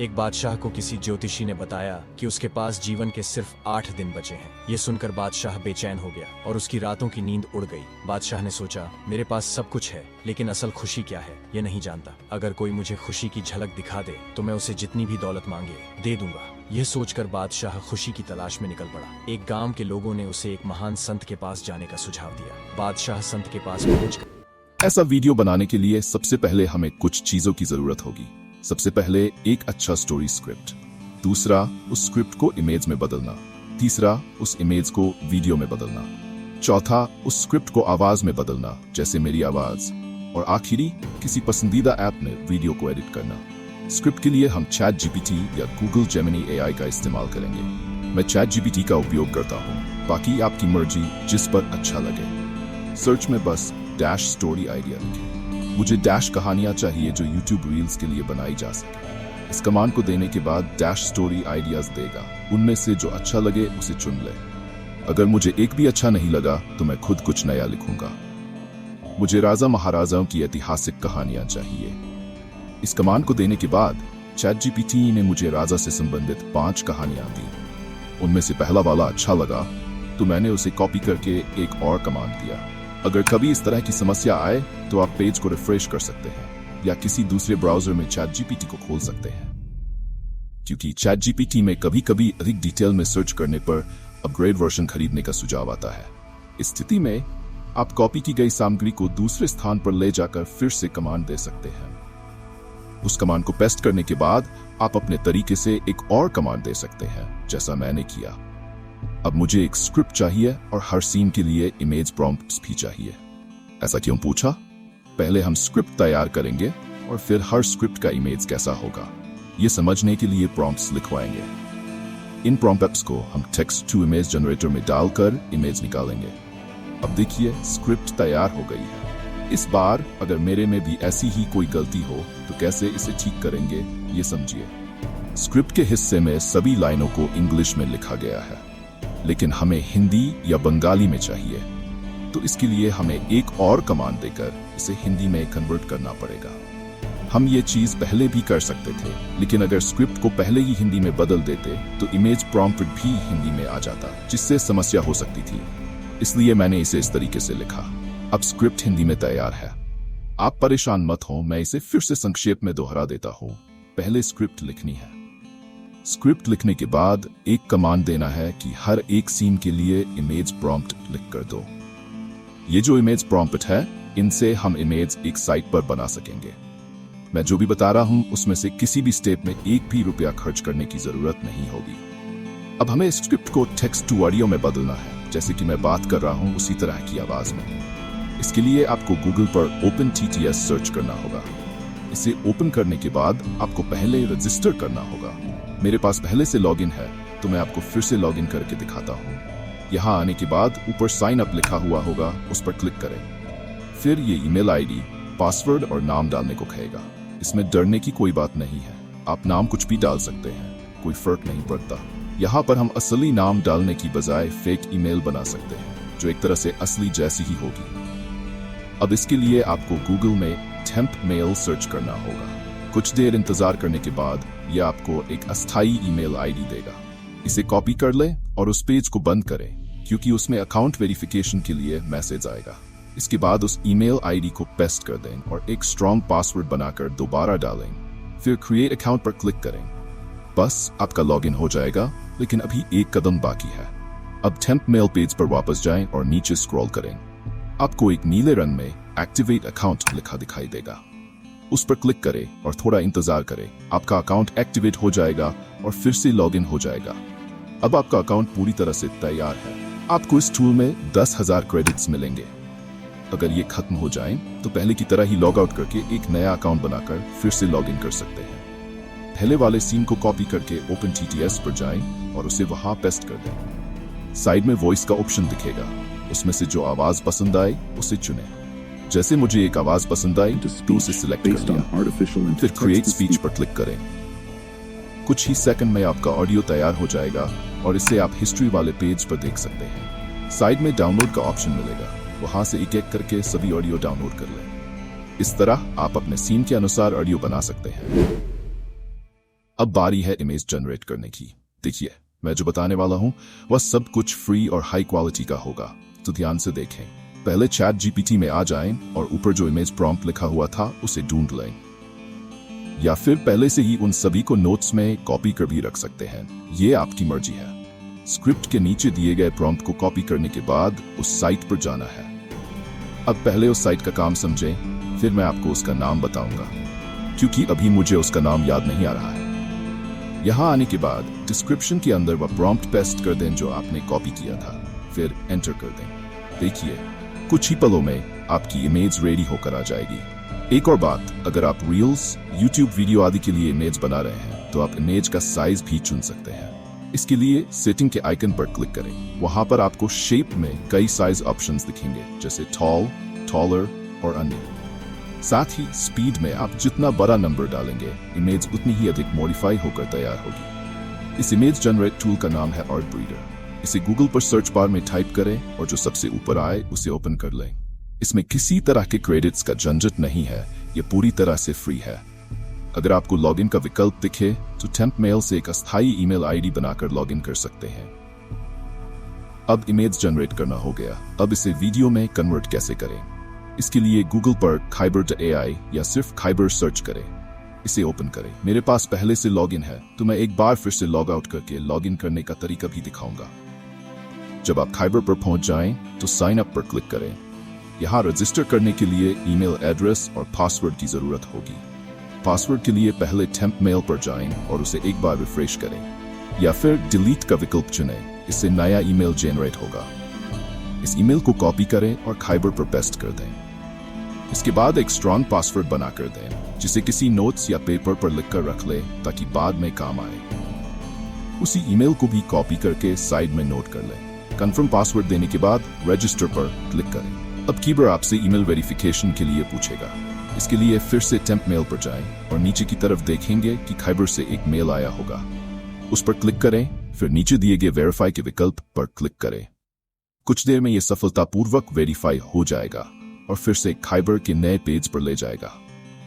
एक बादशाह को किसी ज्योतिषी ने बताया कि उसके पास जीवन के सिर्फ 8 दिन बचे हैं। ये सुनकर बादशाह बेचैन हो गया और उसकी रातों की नींद उड़ गई। बादशाह ने सोचा, मेरे पास सब कुछ है, लेकिन असल खुशी क्या है ये नहीं जानता। अगर कोई मुझे खुशी की झलक दिखा दे तो मैं उसे जितनी भी दौलत मांगे दे दूंगा। यह सोचकर बादशाह खुशी की तलाश में निकल पड़ा। एक गांव के लोगों ने उसे एक महान संत के पास जाने का सुझाव दिया। बादशाह संत के पास पहुंचकर ऐसा वीडियो बनाने के लिए सबसे पहले हमें कुछ चीजों की जरूरत होगी। सबसे पहले एक अच्छा स्टोरी स्क्रिप्ट, दूसरा उस स्क्रिप्ट को इमेज में बदलना, तीसरा उस इमेज को वीडियो में बदलना, चौथा उस स्क्रिप्ट को आवाज में बदलना जैसे मेरी आवाज, और आखिरी किसी पसंदीदा ऐप में वीडियो को एडिट करना। स्क्रिप्ट के लिए हम चैट जीपीटी या गूगल जेमिनी एआई का इस्तेमाल करेंगे। मैं चैट जीपीटी का उपयोग करता हूँ, बाकी आपकी मर्जी जिस पर अच्छा लगे। सर्च में बस डैश स्टोरी आइडिया लिखें। मुझे डैश कहानियां चाहिए जो यूट्यूब रील्स के लिए बनाई जा सके। इस कमांड को देने के बाद डैश स्टोरी आइडियाज देगा। उनमें से जो अच्छा लगे उसे चुन ले। अगर मुझे एक भी अच्छा नहीं लगा तो मैं खुद कुछ नया लिखूंगा। मुझे राजा महाराजाओं की ऐतिहासिक कहानियां चाहिए। इस कमांड को देने के बाद चैट जीपीटी ने मुझे राजा से संबंधित 5 कहानियां दी। उनमें से पहला वाला अच्छा लगा तो मैंने उसे कॉपी करके एक और कमांड दिया। अगर कभी इस तरह की समस्या आए तो आप पेज को रिफ्रेश कर सकते हैं या किसी दूसरे ब्राउजर में चैट जीपीटी को खोल सकते हैं, क्योंकि चैट जीपीटी में कभी कभी अधिक डिटेल में सर्च करने पर अपग्रेड वर्जन खरीदने का सुझाव आता है। इस स्थिति में आप कॉपी की गई सामग्री को दूसरे स्थान पर ले जाकर फिर से कमांड दे सकते हैं। उस कमांड को पेस्ट करने के बाद आप अपने तरीके से एक और कमांड दे सकते हैं, जैसा मैंने किया। अब मुझे एक स्क्रिप्ट चाहिए और हर सीन के लिए इमेज प्रॉम्प्ट्स भी चाहिए। ऐसा क्यों पूछा? पहले हम स्क्रिप्ट तैयार करेंगे और फिर हर स्क्रिप्ट का इमेज कैसा होगा ये समझने के लिए प्रॉम्प्ट्स लिखवाएंगे। इन प्रॉम्प्ट्स को हम टेक्स्ट टू इमेज जनरेटर में डालकर इमेज निकालेंगे। अब देखिए स्क्रिप्ट तैयार हो गई है। इस बार अगर मेरे में भी ऐसी ही कोई गलती हो तो कैसे इसे ठीक करेंगे ये समझिए। स्क्रिप्ट के हिस्से में सभी लाइनों को इंग्लिश में लिखा गया है, लेकिन हमें हिंदी या बंगाली में चाहिए, तो इसके लिए हमें एक और कमांड देकर इसे हिंदी में कन्वर्ट करना पड़ेगा। हम ये चीज पहले भी कर सकते थे, लेकिन अगर स्क्रिप्ट को पहले ही हिंदी में बदल देते तो इमेज प्रॉम्प्ट भी हिंदी में आ जाता, जिससे समस्या हो सकती थी। इसलिए मैंने इसे इस तरीके से लिखा। अब स्क्रिप्ट हिंदी में तैयार है। आप परेशान मत हो, मैं इसे फिर से संक्षेप में दोहरा देता हूँ। पहले स्क्रिप्ट लिखनी है। स्क्रिप्ट लिखने के बाद एक कमांड देना है कि हर एक सीन के लिए इमेज प्रॉम्प्ट लिख कर दो। ये जो इमेज प्रॉम्प्ट है, इनसे हम इमेज एक साइट पर बना सकेंगे। मैं जो भी बता रहा हूं उसमें से किसी भी स्टेप में एक भी रुपया खर्च करने की जरूरत नहीं होगी। अब हमें इस स्क्रिप्ट को टेक्स्ट टू ऑडियो में बदलना है, जैसे कि मैं बात कर रहा हूं उसी तरह की आवाज में। इसके लिए आपको गूगल पर OpenTTS सर्च करना होगा। इसे ओपन करने के बाद आपको पहले रजिस्टर करना होगा। मेरे पास पहले से लॉगिन है, तो मैं आपको फिर से लॉगिन करके दिखाता हूँ। यहाँ आने के बाद ऊपर साइन अप लिखा हुआ होगा, उस पर क्लिक करें। फिर ये ईमेल आईडी, पासवर्ड और नाम डालने को कहेगा। इसमें डरने की कोई बात नहीं है, आप नाम कुछ भी डाल सकते हैं, कोई फर्क नहीं पड़ता। यहाँ पर हम असली नाम डालने की बजाय फेक ईमेल बना सकते हैं, जो एक तरह से असली जैसी ही होगी। अब इसके लिए आपको गूगल में टेम्प मेल सर्च करना होगा। कुछ देर इंतजार करने के बाद यह आपको एक अस्थायी ईमेल आईडी देगा। इसे कॉपी कर लें और उस पेज को बंद करें, क्योंकि उसमें अकाउंट वेरिफिकेशन के लिए मैसेज आएगा। इसके बाद उस ईमेल आईडी को पेस्ट कर दें और एक स्ट्रॉन्ग पासवर्ड बनाकर दोबारा डालें। फिर क्रिएट अकाउंट पर क्लिक करें। बस आपका लॉगिन हो जाएगा, लेकिन अभी एक कदम बाकी है। अब टेम्प मेल पेज पर वापस जाएं और नीचे स्क्रॉल करें। आपको एक नीले रंग में एक्टिवेट अकाउंट लिखा दिखाई देगा। उस पर क्लिक करें और थोड़ा इंतजार करें। आपका अकाउंट एक्टिवेट हो जाएगा और फिर से लॉगिन हो जाएगा। अब आपका अकाउंट पूरी तरह से तैयार है। आपको इस टूल में 10,000 क्रेडिट्स मिलेंगे। अगर ये खत्म हो जाएं, तो पहले की तरह ही लॉग आउट करके एक नया अकाउंट बनाकर फिर से लॉगिन कर सकते हैं। पहले वाले सीन को कॉपी करके OpenTTS पर जाएं और उसे वहां पेस्ट कर दें। साइड में वॉइस का ऑप्शन दिखेगा, उसमें से जो आवाज पसंद आए उसे चुनें। जैसे मुझे एक आवाज पसंद आई तो उसे सिलेक्ट कर लिया। फिर क्रिएट स्पीच पर क्लिक करें। कुछ ही सेकंड में आपका ऑडियो तैयार हो जाएगा और इसे आप हिस्ट्री वाले पेज पर देख सकते हैं। साइड में डाउनलोड का ऑप्शन मिलेगा, वहां से एक एक करके सभी ऑडियो डाउनलोड कर लें। इस तरह आप अपने सीन के अनुसार ऑडियो बना सकते हैं। अब बारी है इमेज जनरेट करने की। देखिए, मैं जो बताने वाला हूँ वह सब कुछ फ्री और हाई क्वालिटी का होगा, तो ध्यान से देखें। पहले चैट जीपीटी में आ जाएं और ऊपर जो इमेज प्रॉम्प्ट लिखा हुआ था उसे ढूंढ लें, या फिर पहले से ही उन सभी को नोट्स में कॉपी कर भी रख सकते हैं, ये आपकी मर्जी है। स्क्रिप्ट के नीचे दिए गए प्रॉम्प्ट को कॉपी करने के बाद उस साइट पर जाना है। अब पहले उस साइट का काम समझें, फिर मैं आपको उसका नाम बताऊंगा, क्योंकि अभी मुझे उसका नाम याद नहीं आ रहा है। यहाँ आने के बाद डिस्क्रिप्शन के अंदर वह प्रॉम्प्ट पेस्ट कर दें जो आपने कॉपी किया था, फिर एंटर कर दें। देखिए, कुछ ही पलों में आपकी इमेज रेडी होकर आ जाएगी। एक और बात, अगर आप रील्स, यूट्यूब वीडियो आदि के लिए इमेज बना रहे हैं तो आप इमेज का साइज भी चुन सकते हैं। इसके लिए सेटिंग के आइकन पर क्लिक करें। वहां पर आपको शेप में कई साइज ऑप्शंस दिखेंगे, जैसे टॉल, टॉलर और अन्य। साथ ही स्पीड में आप जितना बड़ा नंबर डालेंगे, इमेज उतनी ही अधिक मॉडिफाई होकर तैयार होगी। इस इमेज जनरेट टूल का नाम है आर्ट ब्रीडर। इसे गूगल पर सर्च बार में टाइप करें और जो सबसे ऊपर आए उसे ओपन कर लें। इसमें किसी तरह के क्रेडिट्स का झंझट नहीं है, ये पूरी तरह से फ्री है। अगर आपको लॉगिन का विकल्प दिखे तो टेम्प मेल से एक अस्थायी ईमेल आईडी बनाकर लॉगिन कर सकते हैं। अब इमेज जनरेट करना हो गया, अब इसे वीडियो में कन्वर्ट कैसे करें? इसके लिए गूगल पर Kyber.ai या सिर्फ Kyber सर्च करें। इसे ओपन करें। मेरे पास पहले से लॉगिन है, तो मैं एक बार फिर से लॉग आउट करके लॉगिन करने का तरीका भी दिखाऊंगा। जब आप Kyber पर पहुंच जाएं, तो साइन अप पर क्लिक करें। यहाँ रजिस्टर करने के लिए ईमेल एड्रेस और पासवर्ड की जरूरत होगी। पासवर्ड के लिए पहले टेम्प मेल पर जाएं और उसे एक बार रिफ्रेश करें, या फिर डिलीट का विकल्प चुनें। इससे नया ईमेल जनरेट होगा। इस ईमेल को कॉपी करें और Kyber पर पेस्ट कर दें। इसके बाद एक स्ट्रॉन्ग पासवर्ड बना कर दें, जिसे किसी नोट्स या पेपर पर लिखकर रख लें ताकि बाद में काम आए। उसी ईमेल को भी कॉपी करके साइड में नोट कर लें। कंफर्म पासवर्ड देने के बाद रजिस्टर पर क्लिक करें। अब Kyber आपसे ईमेल वेरिफिकेशन के लिए पूछेगा। इसके लिए फिर से टेम्प मेल पर जाएं और नीचे की तरफ देखेंगे कि Kyber से एक मेल आया होगा। उस पर क्लिक करें, फिर नीचे दिए गए वेरीफाई के विकल्प पर क्लिक करें। कुछ देर में यह सफलतापूर्वक वेरीफाई हो जाएगा और फिर से Kyber के नए पेज पर ले जाएगा।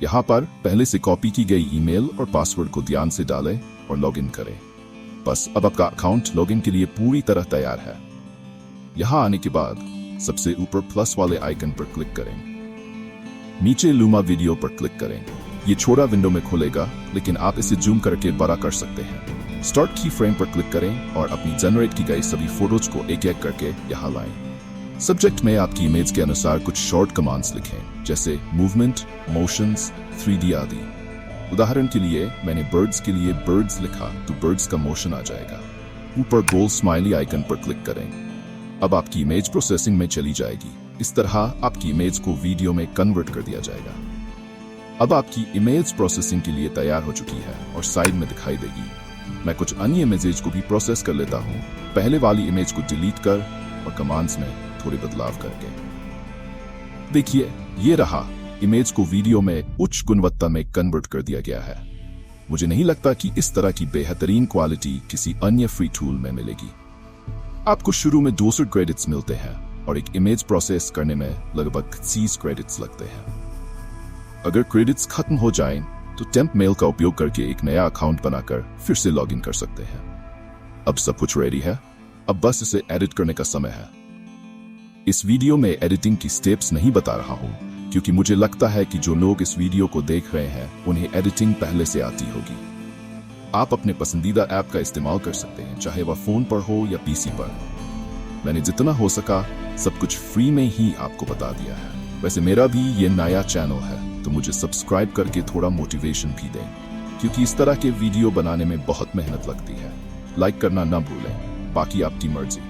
यहाँ पर पहले से कॉपी की गई ईमेल और पासवर्ड को ध्यान से डालें और लॉगिन करें। बस अब आपका अकाउंट लॉगिन के लिए पूरी तरह तैयार है। यहाँ आने के बाद सबसे ऊपर प्लस वाले आइकन पर क्लिक करें। नीचे लूमा वीडियो पर क्लिक करें। ये छोटा विंडो में खुलेगा, लेकिन आप इसे जूम करके बड़ा कर सकते हैं। स्टार्ट की फ्रेम पर क्लिक करें और अपनी जनरेट की गई सभी फोटोज को एक एक करके यहाँ लाएं। सब्जेक्ट में आपकी इमेज के अनुसार कुछ शॉर्ट कमांड्स लिखें, जैसे मूवमेंट, मोशंस, 3D आदि। उदाहरण के लिए मैंने बर्ड्स के लिए बर्ड्स लिखा तो बर्ड्स का मोशन आ जाएगा। ऊपर गोल स्माइली आइकन पर क्लिक करें। अब आपकी इमेज प्रोसेसिंग में चली जाएगी। इस तरह आपकी इमेज को वीडियो में कन्वर्ट कर दिया जाएगा। अब आपकी इमेज प्रोसेसिंग के लिए तैयार हो चुकी है और साइड में दिखाई देगी। मैं कुछ अन्य इमेजेज को भी प्रोसेस कर लेता हूँ, पहले वाली इमेज को डिलीट कर और कमांड्स में थोड़े बदलाव करके। देखिए, ये रहा, इमेज को वीडियो में उच्च गुणवत्ता में कन्वर्ट कर दिया गया है। मुझे नहीं लगता कि इस तरह की बेहतरीन क्वालिटी किसी अन्य फ्री टूल में मिलेगी। आपको शुरू में 200 क्रेडिट्स मिलते हैं और एक इमेज प्रोसेस करने में लगभग 30 क्रेडिट्स लगते हैं। अगर क्रेडिट्स खत्म हो जाएं, तो टेम्प मेल का उपयोग करके एक नया अकाउंट बनाकर फिर से लॉगिन कर सकते हैं। अब सब कुछ रेडी है, अब बस इसे एडिट करने का समय है। इस वीडियो में एडिटिंग की स्टेप्स नहीं बता रहा हूं, क्योंकि मुझे लगता है कि जो लोग इस वीडियो को देख रहे हैं उन्हें एडिटिंग पहले से आती होगी। आप अपने पसंदीदा ऐप का इस्तेमाल कर सकते हैं, चाहे वह फोन पर हो या पीसी पर। मैंने जितना हो सका सब कुछ फ्री में ही आपको बता दिया है। वैसे मेरा भी ये नया चैनल है, तो मुझे सब्सक्राइब करके थोड़ा मोटिवेशन भी दें, क्योंकि इस तरह के वीडियो बनाने में बहुत मेहनत लगती है। लाइक करना ना भूलें, बाकी आपकी मर्जी।